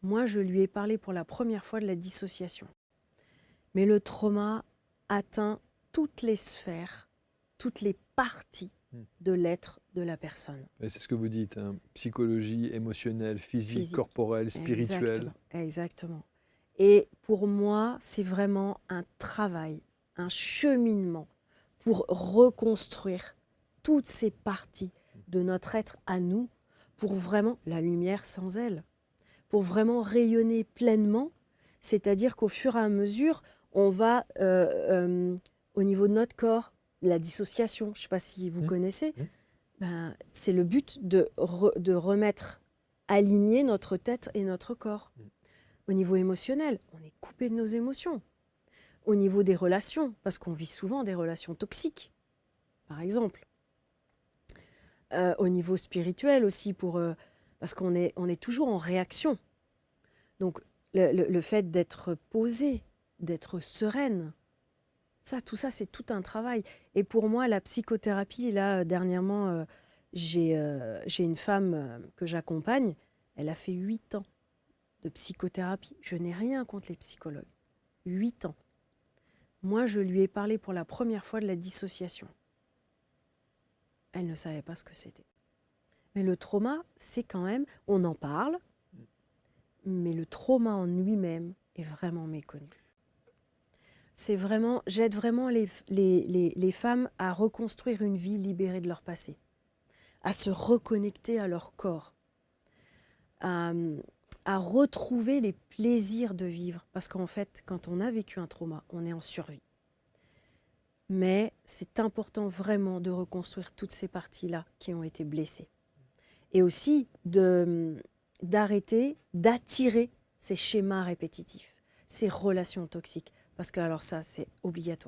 Moi, je lui ai parlé pour la première fois de la dissociation. Mais le trauma atteint toutes les sphères, toutes les parties de l'être de la personne. Et c'est ce que vous dites, hein, psychologie, émotionnelle, physique, Physique. corporelle, spirituelle. Exactement, exactement. Et pour moi, c'est vraiment un travail, un cheminement pour reconstruire toutes ces parties de notre être à nous, pour vraiment la lumière sans elle, pour vraiment rayonner pleinement, c'est-à-dire qu'au fur et à mesure, on va, au niveau de notre corps, la dissociation, je ne sais pas si vous connaissez, ben, c'est le but de remettre, aligner notre tête et notre corps. Au niveau émotionnel, on est coupé de nos émotions. Au niveau des relations, parce qu'on vit souvent des relations toxiques, par exemple. Au niveau spirituel aussi, parce qu'on est, on est toujours en réaction. Donc, le fait d'être posée, d'être sereine, tout ça, c'est tout un travail. Et pour moi, la psychothérapie, là, dernièrement, j'ai une femme que j'accompagne, elle a fait 8 ans de psychothérapie. Je n'ai rien contre les psychologues. 8 ans. Moi, je lui ai parlé pour la première fois de la dissociation. Elle ne savait pas ce que c'était. Mais le trauma, c'est quand même, on en parle, mais le trauma en lui-même est vraiment méconnu. C'est vraiment, j'aide vraiment les femmes à reconstruire une vie libérée de leur passé, à se reconnecter à leur corps, à retrouver les plaisirs de vivre. Parce qu'en fait, quand on a vécu un trauma, on est en survie. Mais c'est important vraiment de reconstruire toutes ces parties-là qui ont été blessées. Et aussi d'arrêter, d'attirer ces schémas répétitifs, ces relations toxiques. Parce que alors ça, c'est obligatoire.